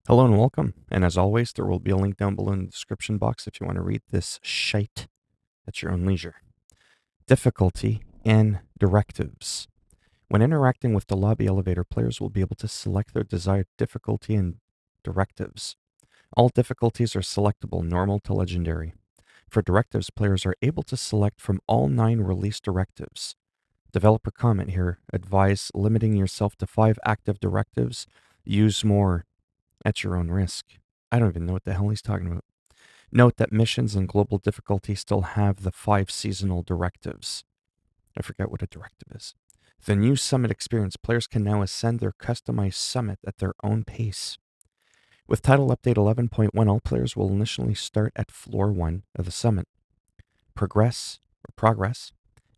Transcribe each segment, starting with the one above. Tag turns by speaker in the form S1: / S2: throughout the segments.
S1: Hello and welcome. And as always, there will be a link down below in the description box if you want to read this shite at your own leisure. Difficulty and directives. When interacting with the lobby elevator, players will be able to select their desired difficulty and directives. All difficulties are selectable, normal to legendary. For directives, players are able to select from all 9 released directives. Developer comment here: advise limiting yourself to 5 active directives. Use more at your own risk. I don't even know what the hell he's talking about. Note that missions and global difficulty still have the 5 seasonal directives. I forget what a directive is. The new summit experience, players can now ascend their customized summit at their own pace. With Title Update 11.1, all players will initially start at floor 1 of the summit. Progress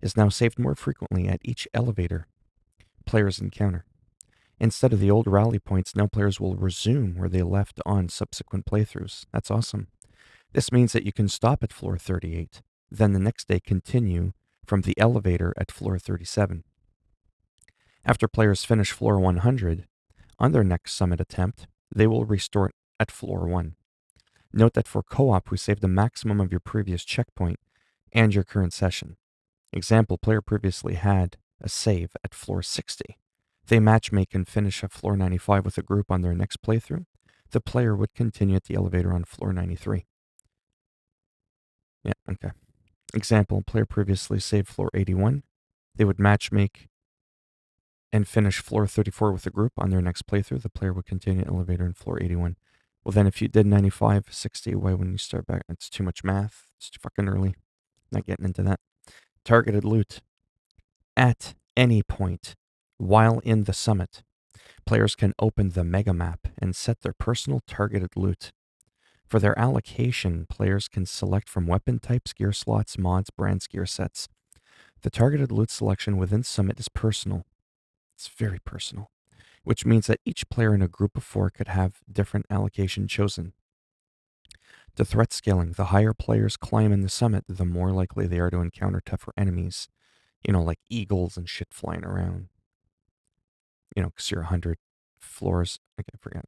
S1: is now saved more frequently at each elevator players encounter. Instead of the old rally points, now players will resume where they left on subsequent playthroughs. That's awesome. This means that you can stop at floor 38, then the next day continue from the elevator at floor 37. After players finish floor 100, on their next summit attempt, they will restart at floor 1. Note that for co-op, we save the maximum of your previous checkpoint and your current session. Example, player previously had a save at floor 60. They matchmake and finish at floor 95 with a group on their next playthrough. The player would continue at the elevator on floor 93. Yeah, okay. Example, player previously saved floor 81. They would matchmake and finish floor 34 with a group on their next playthrough. The player would continue elevator in floor 81. Well, then if you did 95, 60, why wouldn't you start back? It's too much math. It's too fucking early. Not getting into that. Targeted loot. At any point while in the summit, players can open the mega map and set their personal targeted loot. For their allocation, players can select from weapon types, gear slots, mods, brands, gear sets. The targeted loot selection within Summit is personal. It's very personal, which means that each player in a group of 4 could have different allocation chosen. The threat scaling: the higher players climb in the summit, the more likely they are to encounter tougher enemies. Like eagles and shit flying around. Because you're 100 floors. I forget.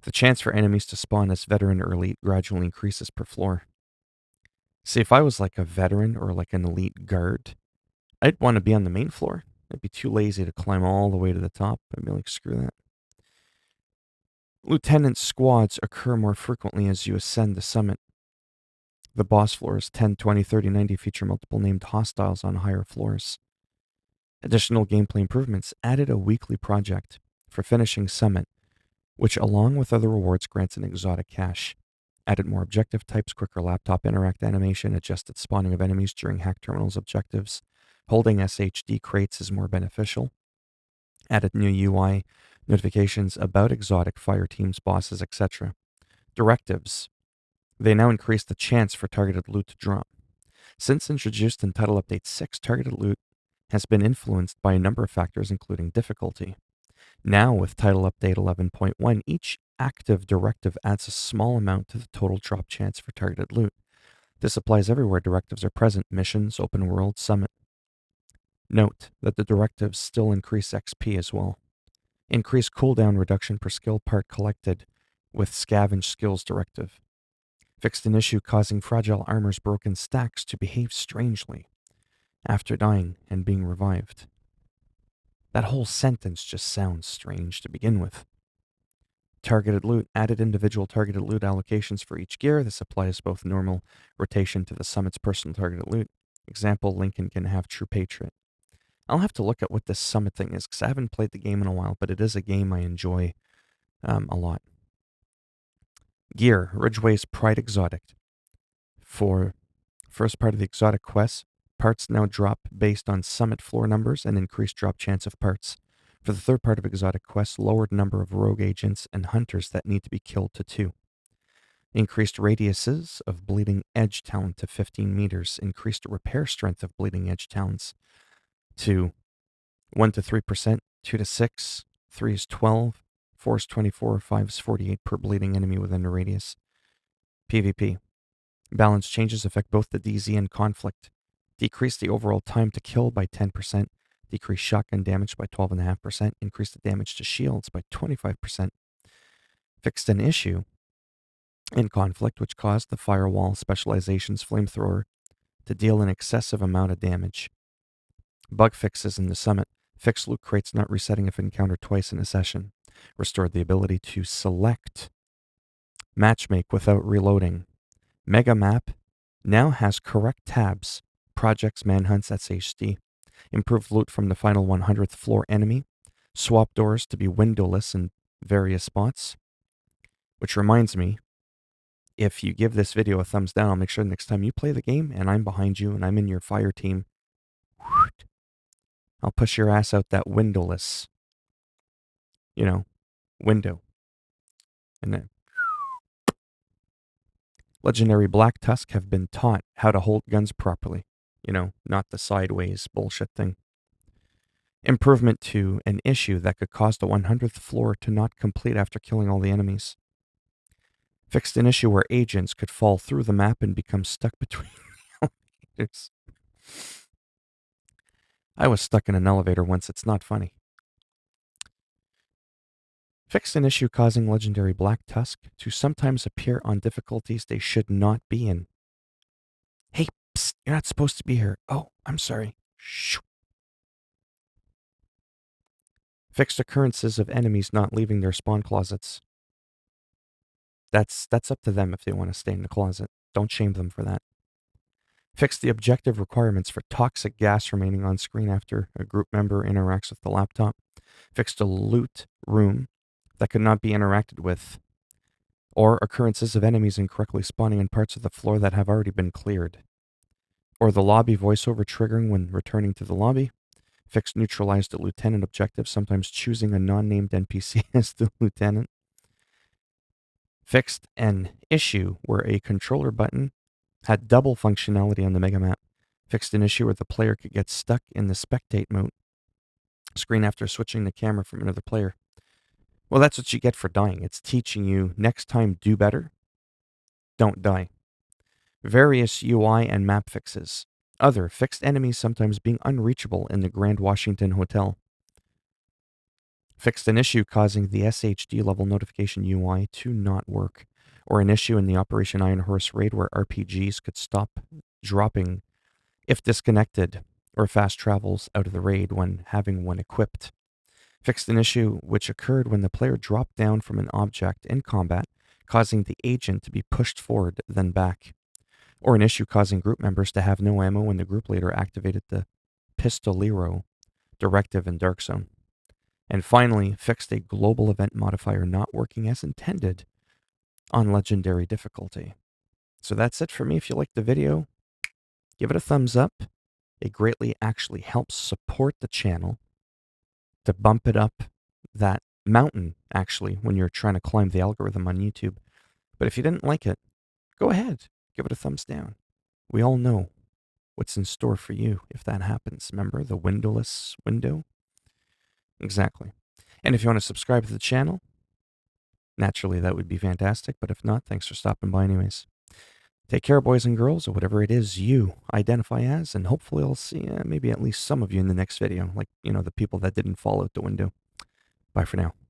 S1: The chance for enemies to spawn as veteran or elite gradually increases per floor. See, if I was like a veteran or like an elite guard, I'd want to be on the main floor. I'd be too lazy to climb all the way to the top. I'd be like, screw that. Lieutenant squads occur more frequently as you ascend the summit. The boss floors 10, 20, 30, 90 feature multiple named hostiles on higher floors. Additional gameplay improvements: added a weekly project for finishing summit, which along with other rewards grants an exotic cache. Added more objective types, quicker laptop interact animation, adjusted spawning of enemies during hack terminals objectives. Holding SHD crates is more beneficial. Added new UI notifications about exotic fire teams, bosses, etc. Directives: they now increase the chance for targeted loot to drop. Since introduced in Title Update 6, targeted loot has been influenced by a number of factors, including difficulty. Now, with Title Update 11.1, each active directive adds a small amount to the total drop chance for targeted loot. This applies everywhere directives are present: missions, open world, summit. Note that the directives still increase XP as well. Increase cooldown reduction per skill part collected with scavenge skills directive. Fixed an issue causing fragile armor's broken stacks to behave strangely after dying and being revived. That whole sentence just sounds strange to begin with. Targeted loot: added individual targeted loot allocations for each gear. This applies both normal rotation to the summit's personal targeted loot. Example, Lincoln can have True Patriot. I'll have to look at what this summit thing is because I haven't played the game in a while, but it is a game I enjoy a lot. Gear: Ridgeway's Pride Exotic. For first part of the exotic quest, parts now drop based on summit floor numbers and increased drop chance of parts. For the third part of exotic quests, lowered number of rogue agents and hunters that need to be killed to 2. Increased radiuses of bleeding edge talent to 15 meters. Increased repair strength of bleeding edge talents to 1 to 3%, 2 to 6, 3 is 12, 4 is 24, 5 is 48 per bleeding enemy within the radius. PvP. Balance changes affect both the DZ and conflict. Decrease the overall time to kill by 10%. Decrease shotgun damage by 12.5%. Increase the damage to shields by 25%. Fixed an issue in conflict which caused the firewall specialization's flamethrower to deal an excessive amount of damage. Bug fixes in the summit. Fixed loot crates not resetting if encountered twice in a session. Restored the ability to select matchmake without reloading. Mega map now has correct tabs. Projects, manhunts, SHD. Improved loot from the final 100th floor enemy. Swap doors to be windowless in various spots. Which reminds me, if you give this video a thumbs down, I'll make sure next time you play the game and I'm behind you and I'm in your fire team, I'll push your ass out that windowless, window. And then Legendary Black Tusk have been taught how to hold guns properly. Not the sideways bullshit thing. Improvement to an issue that could cause the 100th floor to not complete after killing all the enemies. Fixed an issue where agents could fall through the map and become stuck between the elevators. I was stuck in an elevator once. It's not funny. Fixed an issue causing Legendary Black Tusk to sometimes appear on difficulties they should not be in. Hey, psst, you're not supposed to be here. Oh, I'm sorry. Shoo. Fixed occurrences of enemies not leaving their spawn closets. That's up to them if they want to stay in the closet. Don't shame them for that. Fix the objective requirements for toxic gas remaining on screen after a group member interacts with the laptop. Fixed a loot room that could not be interacted with, or occurrences of enemies incorrectly spawning in parts of the floor that have already been cleared, or the lobby voiceover triggering when returning to the lobby. Fixed neutralized a lieutenant objective, sometimes choosing a non-named NPC as the lieutenant. Fixed an issue where a controller button had double functionality on the mega map. Fixed an issue where the player could get stuck in the spectate mode screen after switching the camera from another player. Well, that's what you get for dying. It's teaching you next time, do better. Don't die. Various UI and map fixes. Other fixed enemies sometimes being unreachable in the Grand Washington Hotel. Fixed an issue causing the SHD level notification UI to not work, or an issue in the Operation Iron Horse raid where RPGs could stop dropping if disconnected, or fast travels out of the raid when having one equipped. Fixed an issue which occurred when the player dropped down from an object in combat, causing the agent to be pushed forward then back, or an issue causing group members to have no ammo when the group leader activated the Pistolero directive in Dark Zone. And finally, fixed a global event modifier not working as intended on Legendary difficulty. So that's it for me. If you liked the video, give it a thumbs up. It greatly actually helps support the channel to bump it up that mountain, actually, when you're trying to climb the algorithm on YouTube. But if you didn't like it, go ahead, give it a thumbs down. We all know what's in store for you if that happens. Remember the windowless window? Exactly. And if you want to subscribe to the channel, naturally that would be fantastic. But if not, thanks for stopping by anyways. Take care, boys and girls, or whatever it is you identify as, and hopefully I'll see maybe at least some of you in the next video, like, the people that didn't fall out the window. Bye for now.